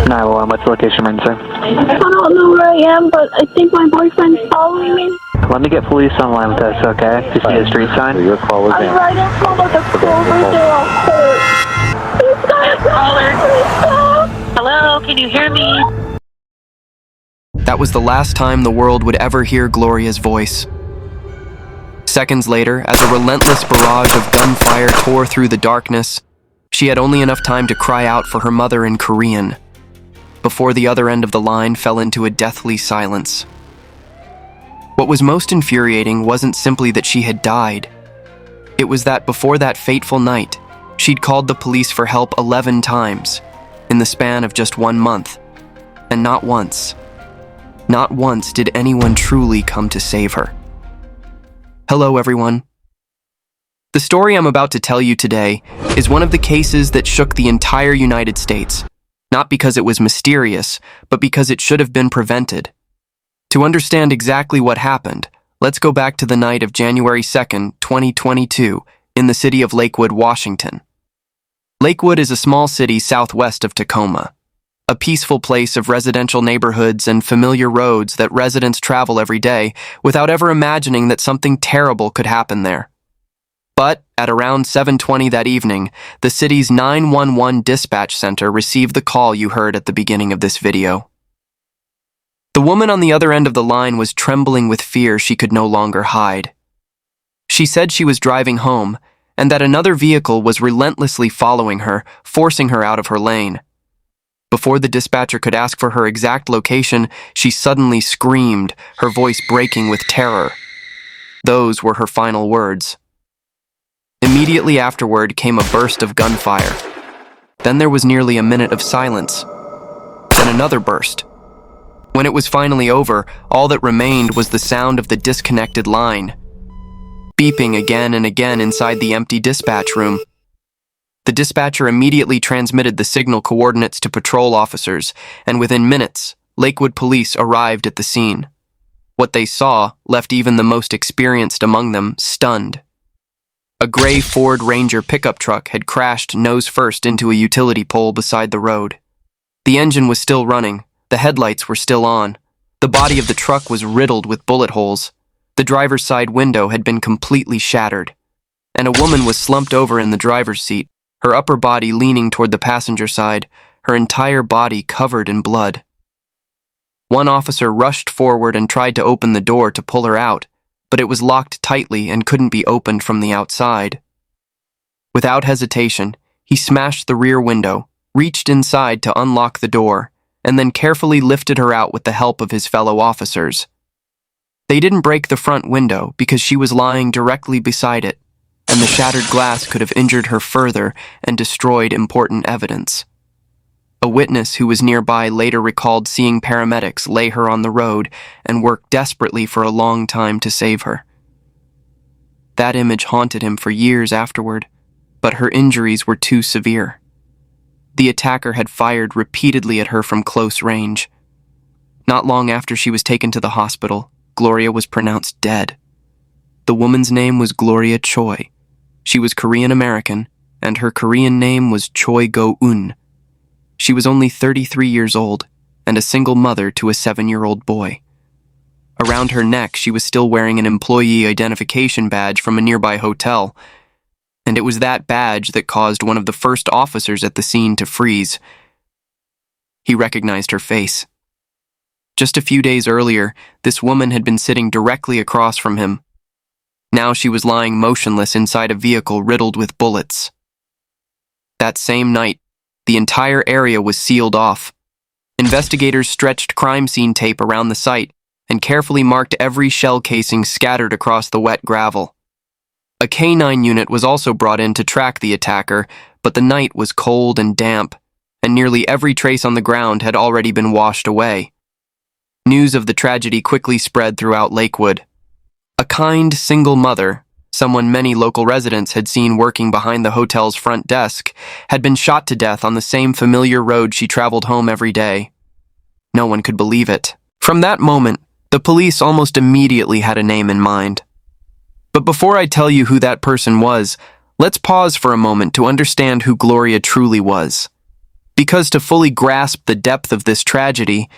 911, what's the location, sir? I don't know where I am, but I think my boyfriend's following me. Let me get police online with us, okay? Do you see a street sign? Your call was I'm right in front of the Cloverdale Court. He's got a collar. Hello, can you hear me? That was the last time the world would ever hear Gloria's voice. Seconds later, as a relentless barrage of gunfire tore through the darkness, she had only enough time to cry out for her mother in Korean, before the other end of the line fell into a deathly silence. What was most infuriating wasn't simply that she had died. It was that before that fateful night, she'd called the police for help 11 times, in the span of just 1 month. And not once did anyone truly come to save her. Hello, everyone. The story I'm about to tell you today is one of the cases that shook the entire United States, not because it was mysterious, but because it should have been prevented. To understand exactly what happened, let's go back to the night of January 2nd, 2022, in the city of Lakewood, Washington. Lakewood is a small city southwest of Tacoma, a peaceful place of residential neighborhoods and familiar roads that residents travel every day without ever imagining that something terrible could happen there. But at around 7:20 that evening, the city's 911 dispatch center received the call you heard at the beginning of this video. The woman on the other end of the line was trembling with fear she could no longer hide. She said she was driving home and that another vehicle was relentlessly following her, forcing her out of her lane. Before the dispatcher could ask for her exact location, she suddenly screamed, her voice breaking with terror. Those were her final words. Immediately afterward came a burst of gunfire. Then there was nearly a minute of silence. Then another burst. When it was finally over, all that remained was the sound of the disconnected line, beeping again and again inside the empty dispatch room. The dispatcher immediately transmitted the signal coordinates to patrol officers, and within minutes, Lakewood police arrived at the scene. What they saw left even the most experienced among them stunned. A gray Ford Ranger pickup truck had crashed nose first into a utility pole beside the road. The engine was still running, the headlights were still on, the body of the truck was riddled with bullet holes, the driver's side window had been completely shattered, and a woman was slumped over in the driver's seat, her upper body leaning toward the passenger side, her entire body covered in blood. One officer rushed forward and tried to open the door to pull her out, but it was locked tightly and couldn't be opened from the outside. Without hesitation, he smashed the rear window, reached inside to unlock the door, and then carefully lifted her out with the help of his fellow officers. They didn't break the front window because she was lying directly beside it, and the shattered glass could have injured her further and destroyed important evidence. A witness who was nearby later recalled seeing paramedics lay her on the road and work desperately for a long time to save her. That image haunted him for years afterward, but her injuries were too severe. The attacker had fired repeatedly at her from close range. Not long after she was taken to the hospital, Gloria was pronounced dead. The woman's name was Gloria Choi. She was Korean American, and her Korean name was Choi Go-eun. She was only 33 years old, and a single mother to a 7-year-old boy. Around her neck, she was still wearing an employee identification badge from a nearby hotel, and it was that badge that caused one of the first officers at the scene to freeze. He recognized her face. Just a few days earlier, this woman had been sitting directly across from him. Now she was lying motionless inside a vehicle riddled with bullets. That same night, the entire area was sealed off. Investigators stretched crime scene tape around the site and carefully marked every shell casing scattered across the wet gravel. A K-9 unit was also brought in to track the attacker, but the night was cold and damp, and nearly every trace on the ground had already been washed away. News of the tragedy quickly spread throughout Lakewood. A kind, single mother, someone many local residents had seen working behind the hotel's front desk, had been shot to death on the same familiar road she traveled home every day. No one could believe it. From that moment, the police almost immediately had a name in mind. But before I tell you who that person was, let's pause for a moment to understand who Gloria truly was. Because to fully grasp the depth of this tragedy,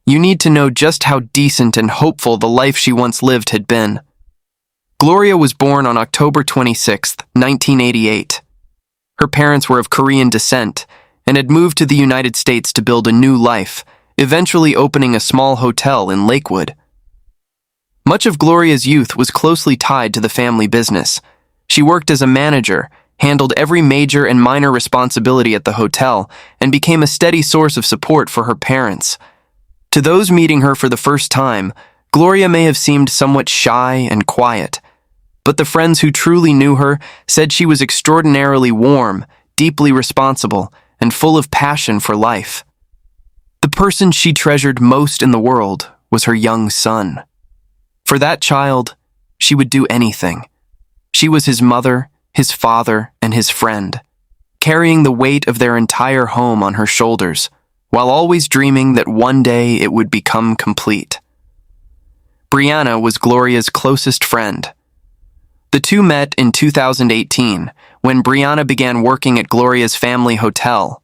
you need to know just how decent and hopeful the life she once lived had been. Gloria was born on October 26, 1988. Her parents were of Korean descent and had moved to the United States to build a new life, eventually opening a small hotel in Lakewood. Much of Gloria's youth was closely tied to the family business. She worked as a manager, handled every major and minor responsibility at the hotel, and became a steady source of support for her parents. To those meeting her for the first time, Gloria may have seemed somewhat shy and quiet, but the friends who truly knew her said she was extraordinarily warm, deeply responsible, and full of passion for life. The person she treasured most in the world was her young son. For that child, she would do anything. She was his mother, his father, and his friend, carrying the weight of their entire home on her shoulders, while always dreaming that one day it would become complete. Brianna was Gloria's closest friend. The two met in 2018, when Brianna began working at Gloria's family hotel.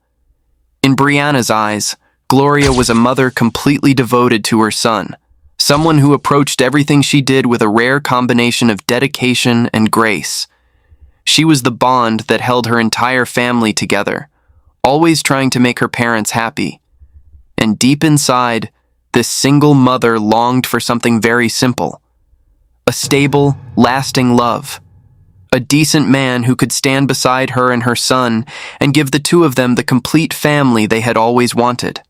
In Brianna's eyes, Gloria was a mother completely devoted to her son, someone who approached everything she did with a rare combination of dedication and grace. She was the bond that held her entire family together, always trying to make her parents happy. And deep inside, this single mother longed for something very simple: a stable, lasting love. A decent man who could stand beside her and her son and give the two of them the complete family they had always wanted.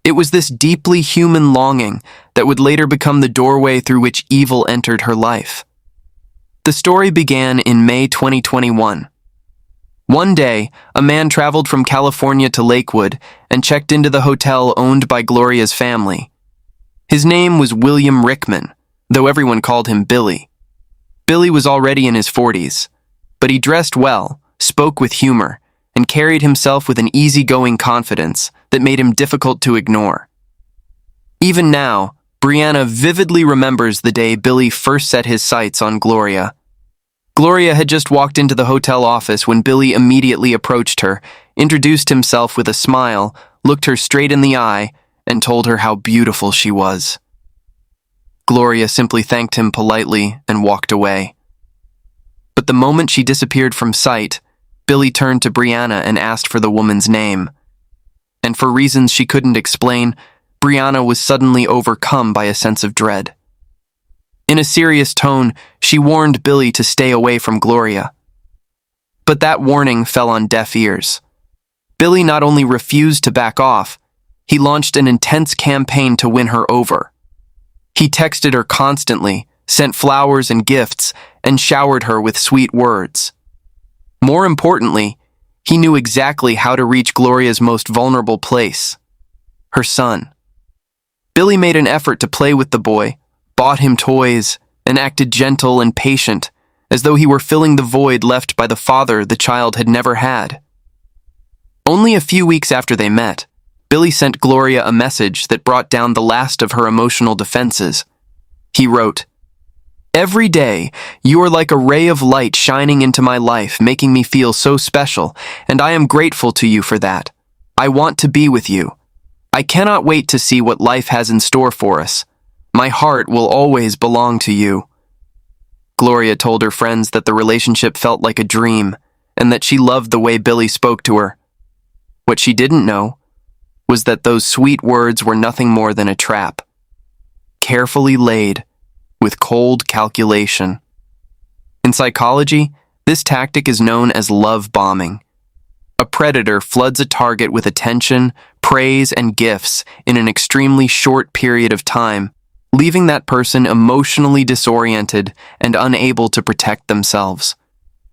It was this deeply human longing that would later become the doorway through which evil entered her life. The story began in May 2021. One day, a man traveled from California to Lakewood and checked into the hotel owned by Gloria's family. His name was William Rickman, though everyone called him Billy. Billy was already in his 40s, but he dressed well, spoke with humor, and carried himself with an easygoing confidence that made him difficult to ignore. Even now, Brianna vividly remembers the day Billy first set his sights on Gloria. Gloria had just walked into the hotel office when Billy immediately approached her, introduced himself with a smile, looked her straight in the eye, and told her how beautiful she was. Gloria simply thanked him politely and walked away. But the moment she disappeared from sight, Billy turned to Brianna and asked for the woman's name. And for reasons she couldn't explain, Brianna was suddenly overcome by a sense of dread. In a serious tone, she warned Billy to stay away from Gloria. But that warning fell on deaf ears. Billy not only refused to back off, he launched an intense campaign to win her over. He texted her constantly, sent flowers and gifts, and showered her with sweet words. More importantly, he knew exactly how to reach Gloria's most vulnerable place: her son. Billy made an effort to play with the boy, bought him toys, and acted gentle and patient, as though he were filling the void left by the father the child had never had. Only a few weeks after they met, Billy sent Gloria a message that brought down the last of her emotional defenses. He wrote, "Every day, you are like a ray of light shining into my life, making me feel so special, and I am grateful to you for that. I want to be with you. I cannot wait to see what life has in store for us. My heart will always belong to you." Gloria told her friends that the relationship felt like a dream, and that she loved the way Billy spoke to her. What she didn't know was that those sweet words were nothing more than a trap, carefully laid with cold calculation. In psychology, this tactic is known as love bombing. A predator floods a target with attention, praise, and gifts in an extremely short period of time, leaving that person emotionally disoriented and unable to protect themselves.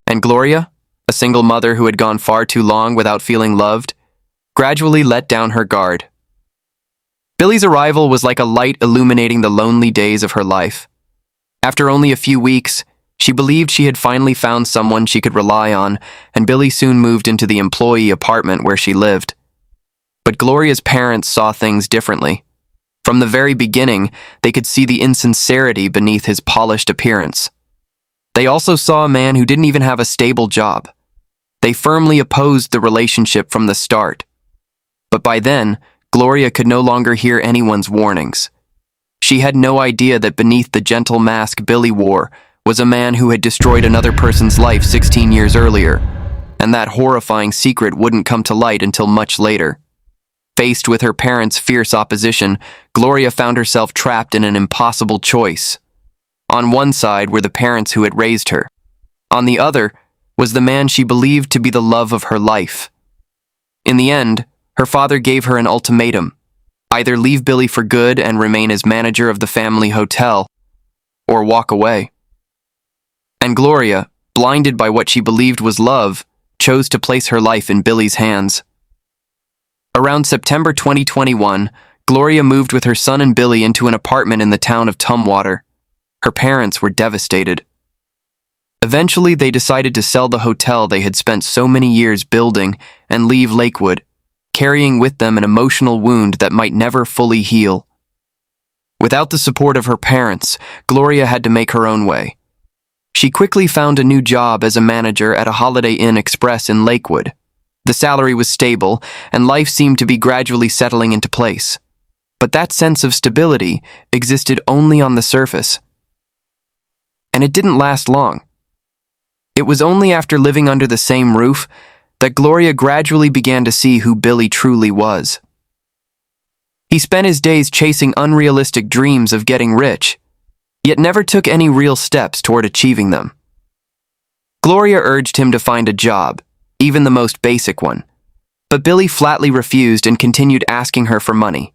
And Gloria, a single mother who had gone far too long without feeling loved, gradually let down her guard. Billy's arrival was like a light illuminating the lonely days of her life. After only a few weeks, she believed she had finally found someone she could rely on, and Billy soon moved into the employee apartment where she lived. But Gloria's parents saw things differently. From the very beginning, they could see the insincerity beneath his polished appearance. They also saw a man who didn't even have a stable job. They firmly opposed the relationship from the start, But by then, Gloria could no longer hear anyone's warnings. She had no idea that beneath the gentle mask Billy wore was a man who had destroyed another person's life 16 years earlier, and that horrifying secret wouldn't come to light until much later. Faced with her parents' fierce opposition, Gloria found herself trapped in an impossible choice. On one side were the parents who had raised her. On the other was the man she believed to be the love of her life. In the end, her father gave her an ultimatum: either leave Billy for good and remain as manager of the family hotel, or walk away. And Gloria, blinded by what she believed was love, chose to place her life in Billy's hands. Around September 2021, Gloria moved with her son and Billy into an apartment in the town of Tumwater. Her parents were devastated. Eventually, they decided to sell the hotel they had spent so many years building and leave Lakewood, carrying with them an emotional wound that might never fully heal. Without the support of her parents, Gloria had to make her own way. She quickly found a new job as a manager at a Holiday Inn Express in Lakewood. The salary was stable, and life seemed to be gradually settling into place. But that sense of stability existed only on the surface. And it didn't last long. It was only after living under the same roof that Gloria gradually began to see who Billy truly was. He spent his days chasing unrealistic dreams of getting rich, yet never took any real steps toward achieving them. Gloria urged him to find a job, even the most basic one, but Billy flatly refused and continued asking her for money.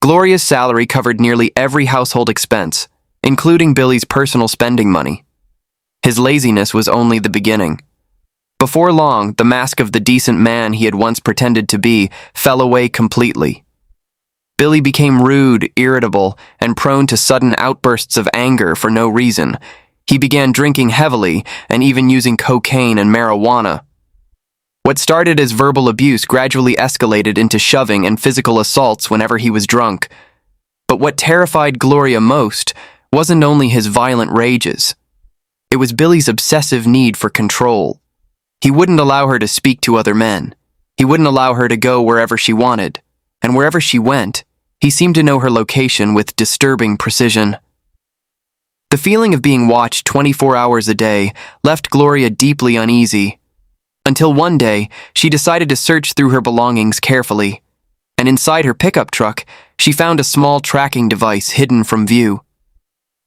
Gloria's salary covered nearly every household expense, including Billy's personal spending money. His laziness was only the beginning. Before long, the mask of the decent man he had once pretended to be fell away completely. Billy became rude, irritable, and prone to sudden outbursts of anger for no reason. He began drinking heavily and even using cocaine and marijuana. What started as verbal abuse gradually escalated into shoving and physical assaults whenever he was drunk. But what terrified Gloria most wasn't only his violent rages. It was Billy's obsessive need for control. He wouldn't allow her to speak to other men. He wouldn't allow her to go wherever she wanted. And wherever she went, he seemed to know her location with disturbing precision. The feeling of being watched 24 hours a day left Gloria deeply uneasy. Until one day, she decided to search through her belongings carefully. And inside her pickup truck, she found a small tracking device hidden from view.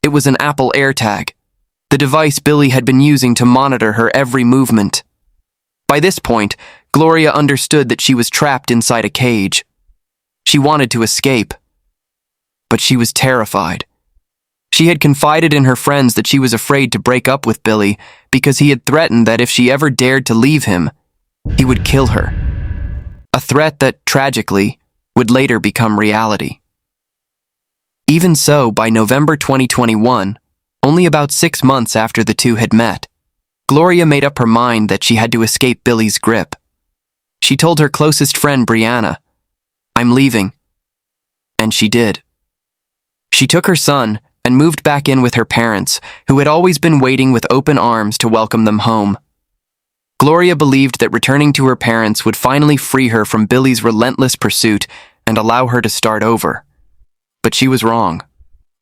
It was an Apple AirTag, the device Billy had been using to monitor her every movement. By this point, Gloria understood that she was trapped inside a cage. She wanted to escape, but she was terrified. She had confided in her friends that she was afraid to break up with Billy because he had threatened that if she ever dared to leave him, he would kill her. A threat that, tragically, would later become reality. Even so, by November 2021, only about 6 months after the two had met, Gloria made up her mind that she had to escape Billy's grip. She told her closest friend, Brianna, "I'm leaving." And she did. She took her son and moved back in with her parents, who had always been waiting with open arms to welcome them home. Gloria believed that returning to her parents would finally free her from Billy's relentless pursuit and allow her to start over. But she was wrong.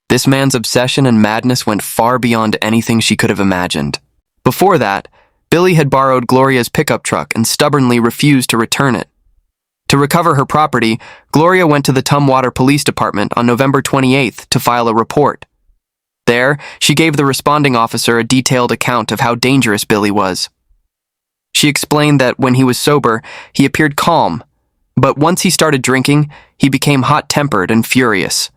This man's obsession and madness went far beyond anything she could have imagined. Before that, Billy had borrowed Gloria's pickup truck and stubbornly refused to return it. To recover her property, Gloria went to the Tumwater Police Department on November 28th to file a report. There, she gave the responding officer a detailed account of how dangerous Billy was. She explained that when he was sober, he appeared calm, but once he started drinking, he became hot-tempered and furious.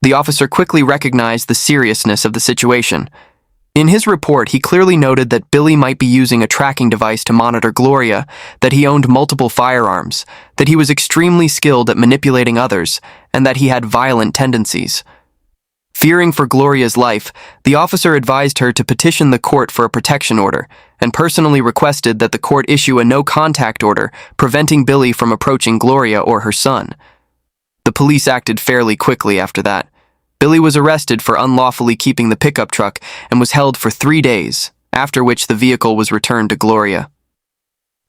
The officer quickly recognized the seriousness of the situation. In his report, he clearly noted that Billy might be using a tracking device to monitor Gloria, that he owned multiple firearms, that he was extremely skilled at manipulating others, and that he had violent tendencies. Fearing for Gloria's life, the officer advised her to petition the court for a protection order and personally requested that the court issue a no-contact order preventing Billy from approaching Gloria or her son. The police acted fairly quickly after that. Billy was arrested for unlawfully keeping the pickup truck and was held for 3 days, after which the vehicle was returned to Gloria.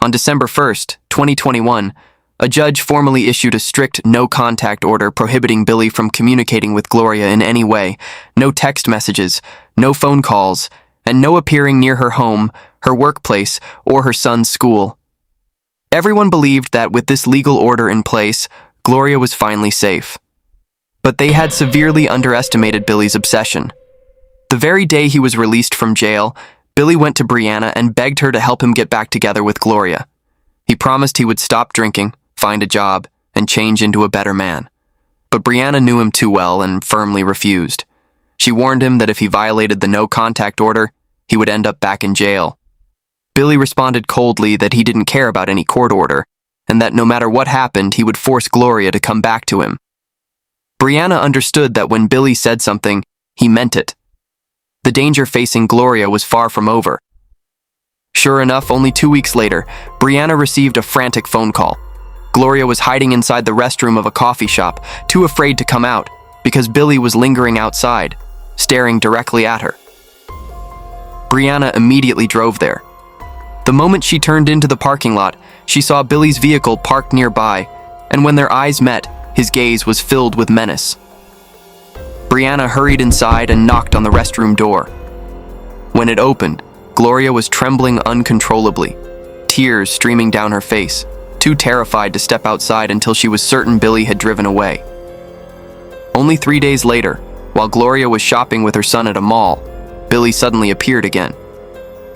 On December 1st, 2021, a judge formally issued a strict no-contact order prohibiting Billy from communicating with Gloria in any way, no text messages, no phone calls, and no appearing near her home, her workplace, or her son's school. Everyone believed that with this legal order in place, Gloria was finally safe. But they had severely underestimated Billy's obsession. The very day he was released from jail, Billy went to Brianna and begged her to help him get back together with Gloria. He promised he would stop drinking, find a job, and change into a better man. But Brianna knew him too well and firmly refused. She warned him that if he violated the no-contact order, he would end up back in jail. Billy responded coldly that he didn't care about any court order, and that no matter what happened, he would force Gloria to come back to him. Brianna understood that when Billy said something, he meant it. The danger facing Gloria was far from over. Sure enough, only 2 weeks later, Brianna received a frantic phone call. Gloria was hiding inside the restroom of a coffee shop, too afraid to come out, because Billy was lingering outside, staring directly at her. Brianna immediately drove there. The moment she turned into the parking lot, she saw Billy's vehicle parked nearby, and when their eyes met, his gaze was filled with menace. Brianna hurried inside and knocked on the restroom door. When it opened, Gloria was trembling uncontrollably, tears streaming down her face, too terrified to step outside until she was certain Billy had driven away. Only 3 days later, while Gloria was shopping with her son at a mall, Billy suddenly appeared again.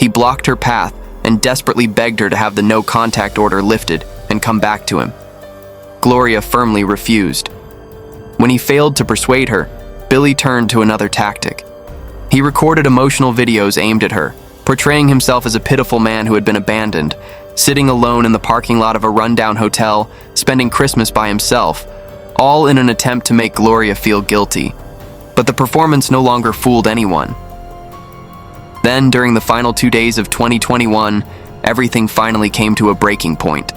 He blocked her path and desperately begged her to have the no-contact order lifted and come back to him. Gloria firmly refused. When he failed to persuade her, Billy turned to another tactic. He recorded emotional videos aimed at her, portraying himself as a pitiful man who had been abandoned, sitting alone in the parking lot of a rundown hotel, spending Christmas by himself, all in an attempt to make Gloria feel guilty. But the performance no longer fooled anyone. Then, during the final 2 days of 2021, everything finally came to a breaking point.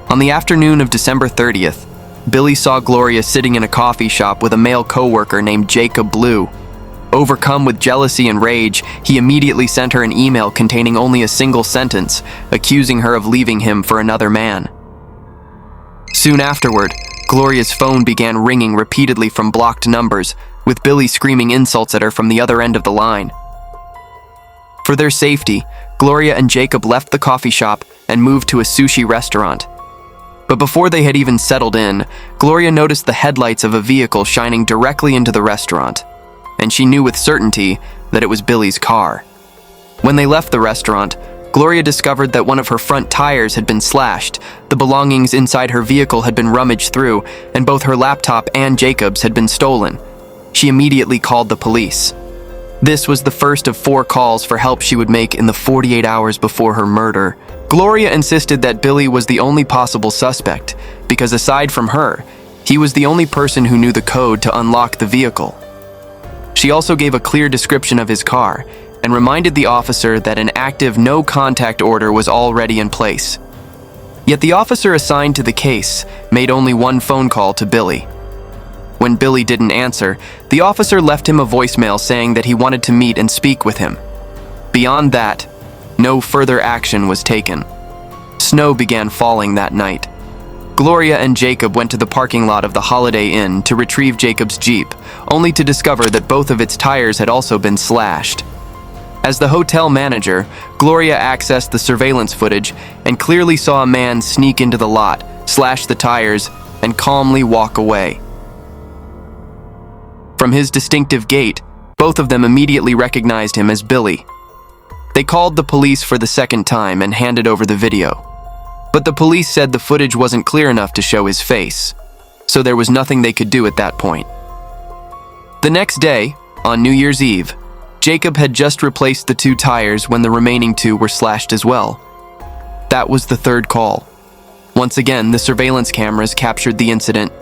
On the afternoon of December 30th, Billy saw Gloria sitting in a coffee shop with a male coworker named Jacob Blue. Overcome with jealousy and rage, he immediately sent her an email containing only a single sentence, accusing her of leaving him for another man. Soon afterward, Gloria's phone began ringing repeatedly from blocked numbers, with Billy screaming insults at her from the other end of the line. For their safety, Gloria and Jacob left the coffee shop and moved to a sushi restaurant. But before they had even settled in, Gloria noticed the headlights of a vehicle shining directly into the restaurant, and she knew with certainty that it was Billy's car. When they left the restaurant, Gloria discovered that one of her front tires had been slashed, the belongings inside her vehicle had been rummaged through, and both her laptop and Jacob's had been stolen. She immediately called the police. This was the first of 4 calls for help she would make in the 48 hours before her murder. Gloria insisted that Billy was the only possible suspect, because aside from her, he was the only person who knew the code to unlock the vehicle. She also gave a clear description of his car, and reminded the officer that an active no-contact order was already in place. Yet the officer assigned to the case made only one phone call to Billy. When Billy didn't answer, the officer left him a voicemail saying that he wanted to meet and speak with him. Beyond that, no further action was taken. Snow began falling that night. Gloria and Jacob went to the parking lot of the Holiday Inn to retrieve Jacob's Jeep, only to discover that both of its tires had also been slashed. As the hotel manager, Gloria accessed the surveillance footage and clearly saw a man sneak into the lot, slash the tires, and calmly walk away. From his distinctive gait, both of them immediately recognized him as Billy. They called the police for the second time and handed over the video. But the police said the footage wasn't clear enough to show his face, so there was nothing they could do at that point. The next day, on New Year's Eve, Jacob had just replaced the 2 tires when the remaining 2 were slashed as well. That was the 3rd call. Once again, the surveillance cameras captured the incident,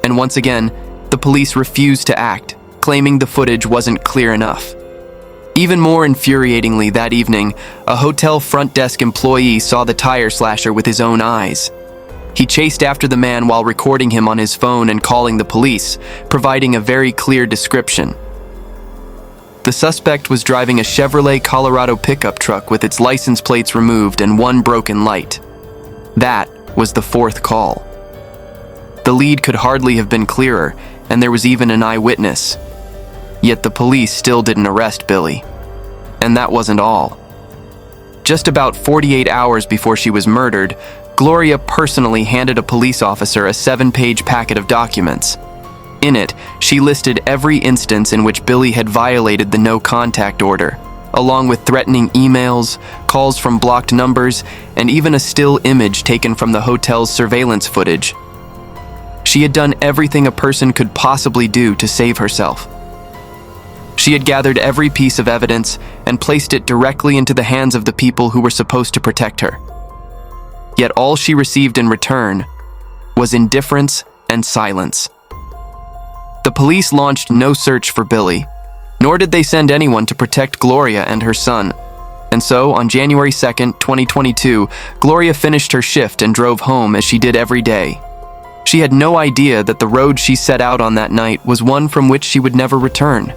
and once again, the police refused to act, claiming the footage wasn't clear enough. Even more infuriatingly that evening, a hotel front desk employee saw the tire slasher with his own eyes. He chased after the man while recording him on his phone and calling the police, providing a very clear description. The suspect was driving a Chevrolet Colorado pickup truck with its license plates removed and one broken light. That was the fourth call. The lead could hardly have been clearer, and there was even an eyewitness. Yet the police still didn't arrest Billy. And that wasn't all. Just about 48 hours before she was murdered, Gloria personally handed a police officer a 7-page packet of documents. In it, she listed every instance in which Billy had violated the no-contact order, along with threatening emails, calls from blocked numbers, and even a still image taken from the hotel's surveillance footage. She had done everything a person could possibly do to save herself. She had gathered every piece of evidence and placed it directly into the hands of the people who were supposed to protect her. Yet all she received in return was indifference and silence. The police launched no search for Billy, nor did they send anyone to protect Gloria and her son. And so, on January 2nd, 2022, Gloria finished her shift and drove home as she did every day. She had no idea that the road she set out on that night was one from which she would never return.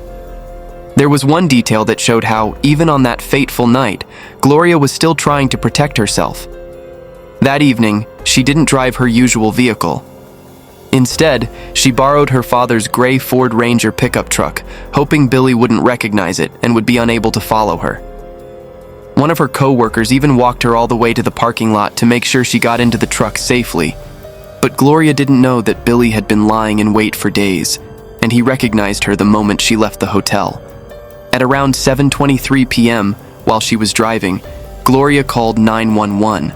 There was one detail that showed how, even on that fateful night, Gloria was still trying to protect herself. That evening, she didn't drive her usual vehicle. Instead, she borrowed her father's gray Ford Ranger pickup truck, hoping Billy wouldn't recognize it and would be unable to follow her. One of her co-workers even walked her all the way to the parking lot to make sure she got into the truck safely. But Gloria didn't know that Billy had been lying in wait for days, and he recognized her the moment she left the hotel. At around 7:23 p.m., while she was driving, Gloria called 911.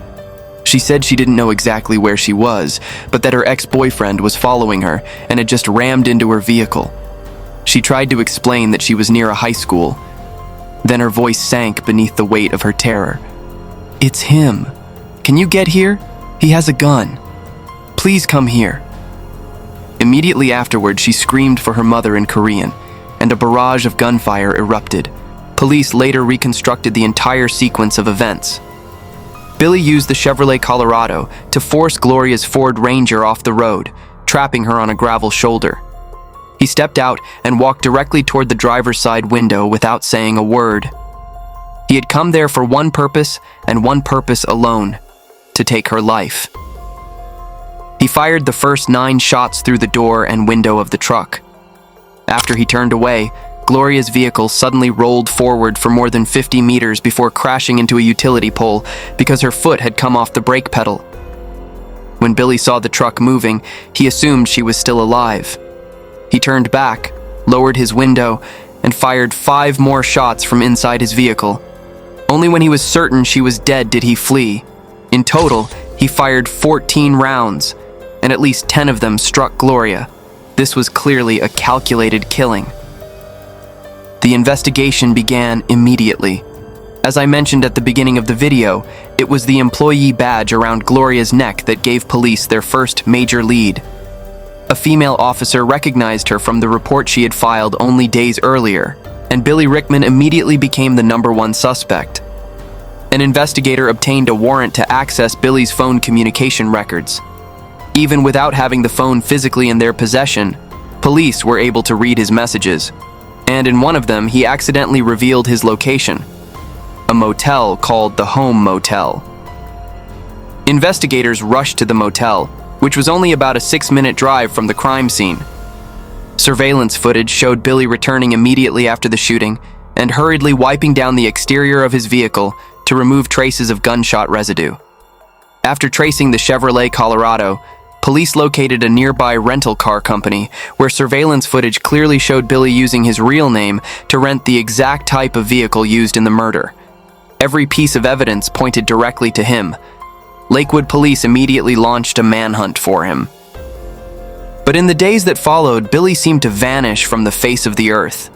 She said she didn't know exactly where she was, but that her ex-boyfriend was following her and had just rammed into her vehicle. She tried to explain that she was near a high school. Then her voice sank beneath the weight of her terror. "It's him. Can you get here? He has a gun. Please come here." Immediately afterward, she screamed for her mother in Korean, and a barrage of gunfire erupted. Police later reconstructed the entire sequence of events. Billy used the Chevrolet Colorado to force Gloria's Ford Ranger off the road, trapping her on a gravel shoulder. He stepped out and walked directly toward the driver's side window without saying a word. He had come there for one purpose and one purpose alone: to take her life. He fired the first 9 shots through the door and window of the truck. After he turned away, Gloria's vehicle suddenly rolled forward for more than 50 meters before crashing into a utility pole because her foot had come off the brake pedal. When Billy saw the truck moving, he assumed she was still alive. He turned back, lowered his window, and fired 5 more shots from inside his vehicle. Only when he was certain she was dead did he flee. In total, he fired 14 rounds, and at least 10 of them struck Gloria. This was clearly a calculated killing. The investigation began immediately. As I mentioned at the beginning of the video, it was the employee badge around Gloria's neck that gave police their first major lead. A female officer recognized her from the report she had filed only days earlier, and Billy Rickman immediately became the #1 suspect. An investigator obtained a warrant to access Billy's phone communication records. Even without having the phone physically in their possession, police were able to read his messages. And in one of them, he accidentally revealed his location: a motel called the Home Motel. Investigators rushed to the motel, which was only about a 6-minute drive from the crime scene. Surveillance footage showed Billy returning immediately after the shooting and hurriedly wiping down the exterior of his vehicle to remove traces of gunshot residue. After tracing the Chevrolet Colorado, police located a nearby rental car company where surveillance footage clearly showed Billy using his real name to rent the exact type of vehicle used in the murder. Every piece of evidence pointed directly to him. Lakewood police immediately launched a manhunt for him. But in the days that followed, Billy seemed to vanish from the face of the earth.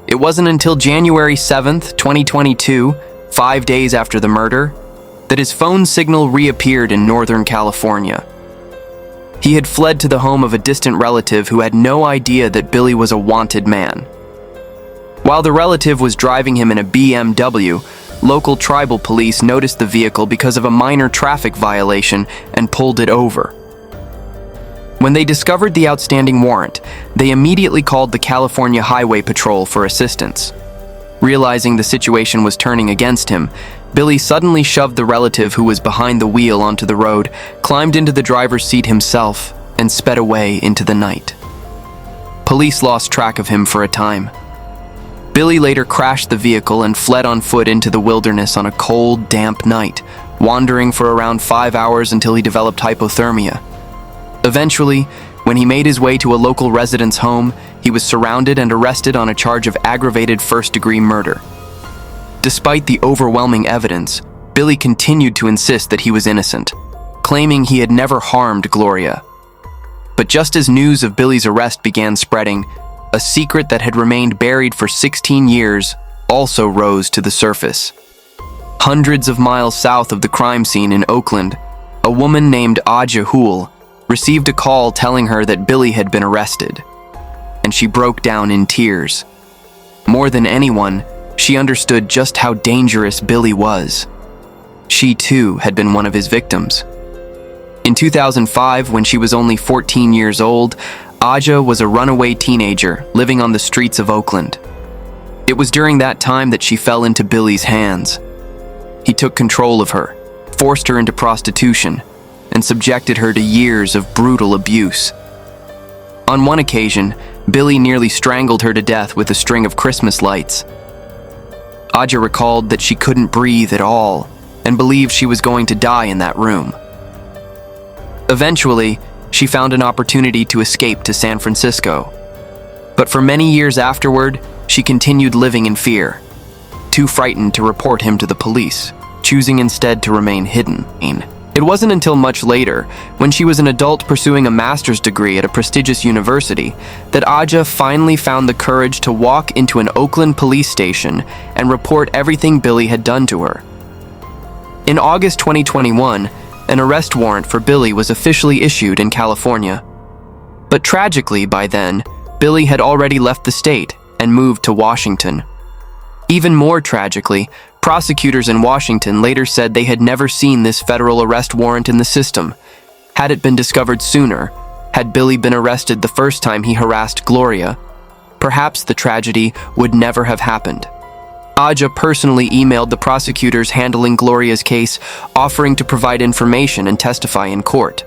It wasn't until January 7th, 2022, 5 days after the murder, that his phone signal reappeared in Northern California. He had fled to the home of a distant relative who had no idea that Billy was a wanted man. While the relative was driving him in a BMW, local tribal police noticed the vehicle because of a minor traffic violation and pulled it over. When they discovered the outstanding warrant, they immediately called the California Highway Patrol for assistance. Realizing the situation was turning against him, Billy suddenly shoved the relative who was behind the wheel onto the road, climbed into the driver's seat himself, and sped away into the night. Police lost track of him for a time. Billy later crashed the vehicle and fled on foot into the wilderness on a cold, damp night, wandering for around 5 hours until he developed hypothermia. Eventually, when he made his way to a local resident's home, he was surrounded and arrested on a charge of aggravated first-degree murder. Despite the overwhelming evidence, Billy continued to insist that he was innocent, claiming he had never harmed Gloria. But just as news of Billy's arrest began spreading, a secret that had remained buried for 16 years also rose to the surface. Hundreds of miles south of the crime scene in Oakland, a woman named Aja Hool received a call telling her that Billy had been arrested, and she broke down in tears. More than anyone, she understood just how dangerous Billy was. She too had been one of his victims. In 2005, when she was only 14 years old, Aja was a runaway teenager living on the streets of Oakland. It was during that time that she fell into Billy's hands. He took control of her, forced her into prostitution, and subjected her to years of brutal abuse. On one occasion, Billy nearly strangled her to death with a string of Christmas lights. Aja recalled that she couldn't breathe at all and believed she was going to die in that room. Eventually, she found an opportunity to escape to San Francisco. But for many years afterward, she continued living in fear, too frightened to report him to the police, choosing instead to remain hidden. It wasn't until much later, when she was an adult pursuing a master's degree at a prestigious university, that Aja finally found the courage to walk into an Oakland police station and report everything Billy had done to her. In August 2021, an arrest warrant for Billy was officially issued in California. But tragically, by then, Billy had already left the state and moved to Washington. Even more tragically, prosecutors in Washington later said they had never seen this federal arrest warrant in the system. Had it been discovered sooner, had Billy been arrested the first time he harassed Gloria, perhaps the tragedy would never have happened. Aja personally emailed the prosecutors handling Gloria's case, offering to provide information and testify in court.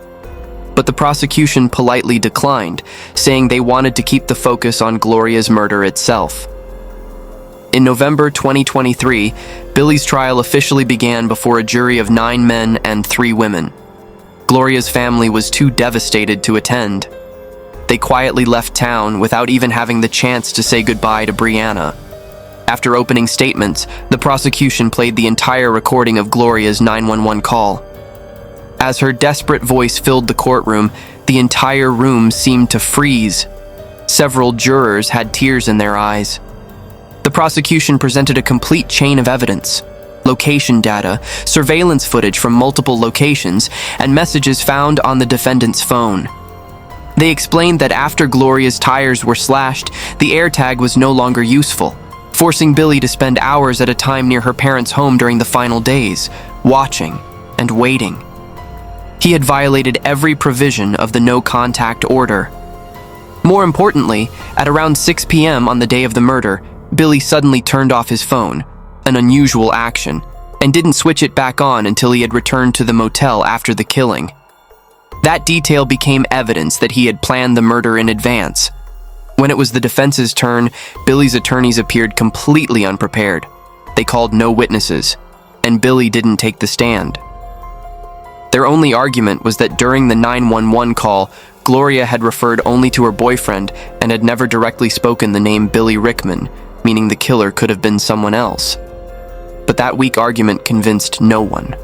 But the prosecution politely declined, saying they wanted to keep the focus on Gloria's murder itself. In November 2023, Billy's trial officially began before a jury of 9 men and 3 women. Gloria's family was too devastated to attend. They quietly left town without even having the chance to say goodbye to Brianna. After opening statements, the prosecution played the entire recording of Gloria's 911 call. As her desperate voice filled the courtroom, the entire room seemed to freeze. Several jurors had tears in their eyes. The prosecution presented a complete chain of evidence: location data, surveillance footage from multiple locations, and messages found on the defendant's phone. They explained that after Gloria's tires were slashed, the AirTag was no longer useful, forcing Billy to spend hours at a time near her parents' home during the final days, watching and waiting. He had violated every provision of the no-contact order. More importantly, at around 6 p.m. on the day of the murder, Billy suddenly turned off his phone, an unusual action, and didn't switch it back on until he had returned to the motel after the killing. That detail became evidence that he had planned the murder in advance. When it was the defense's turn, Billy's attorneys appeared completely unprepared. They called no witnesses, and Billy didn't take the stand. Their only argument was that during the 911 call, Gloria had referred only to her boyfriend and had never directly spoken the name Billy Rickman, meaning the killer could have been someone else. But that weak argument convinced no one.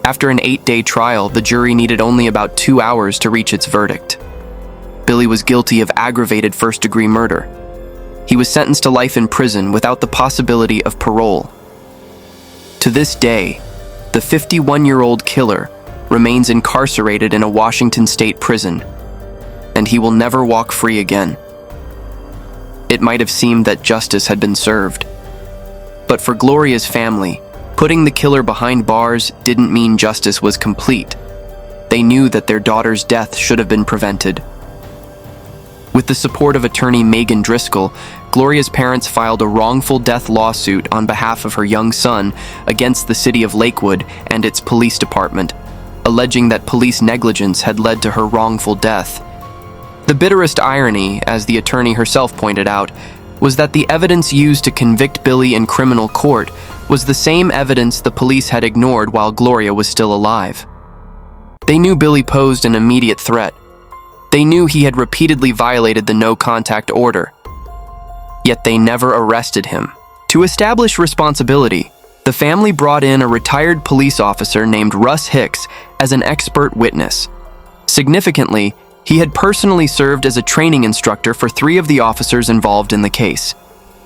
After an 8-day trial, the jury needed only about 2 hours to reach its verdict. Billy was guilty of aggravated first-degree murder. He was sentenced to life in prison without the possibility of parole. To this day, the 51-year-old killer remains incarcerated in a Washington state prison, and he will never walk free again. It might have seemed that justice had been served. But for Gloria's family, putting the killer behind bars didn't mean justice was complete. They knew that their daughter's death should have been prevented. With the support of attorney Megan Driscoll, Gloria's parents filed a wrongful death lawsuit on behalf of her young son against the city of Lakewood and its police department, alleging that police negligence had led to her wrongful death. The bitterest irony, as the attorney herself pointed out, was that the evidence used to convict Billy in criminal court was the same evidence the police had ignored while Gloria was still alive. They knew Billy posed an immediate threat. They knew he had repeatedly violated the no-contact order. Yet they never arrested him. To establish responsibility, the family brought in a retired police officer named Russ Hicks as an expert witness. Significantly, he had personally served as a training instructor for 3 of the officers involved in the case.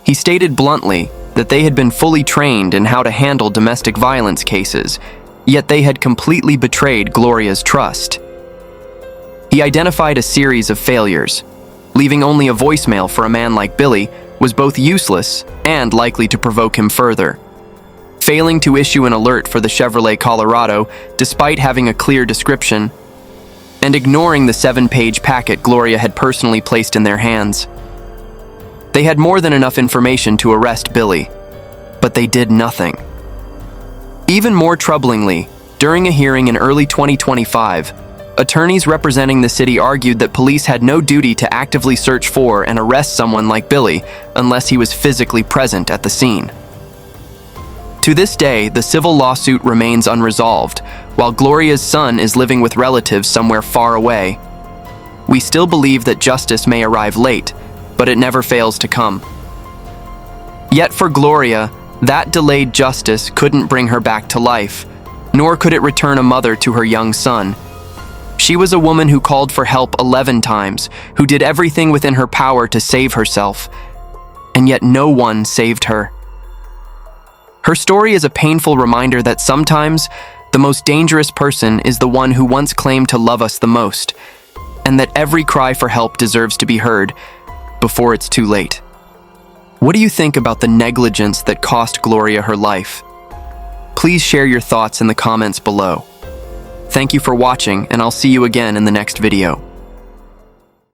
He stated bluntly that they had been fully trained in how to handle domestic violence cases, yet they had completely betrayed Gloria's trust. He identified a series of failures. Leaving only a voicemail for a man like Billy was both useless and likely to provoke him further. Failing to issue an alert for the Chevrolet Colorado despite having a clear description, and ignoring the 7-page packet Gloria had personally placed in their hands. They had more than enough information to arrest Billy, but they did nothing. Even more troublingly, during a hearing in early 2025, attorneys representing the city argued that police had no duty to actively search for and arrest someone like Billy unless he was physically present at the scene. To this day, the civil lawsuit remains unresolved, while Gloria's son is living with relatives somewhere far away. We still believe that justice may arrive late, but it never fails to come. Yet for Gloria, that delayed justice couldn't bring her back to life, nor could it return a mother to her young son. She was a woman who called for help 11 times, who did everything within her power to save herself, and yet no one saved her. Her story is a painful reminder that sometimes the most dangerous person is the one who once claimed to love us the most, and that every cry for help deserves to be heard before it's too late. What do you think about the negligence that cost Gloria her life? Please share your thoughts in the comments below. Thank you for watching, and I'll see you again in the next video.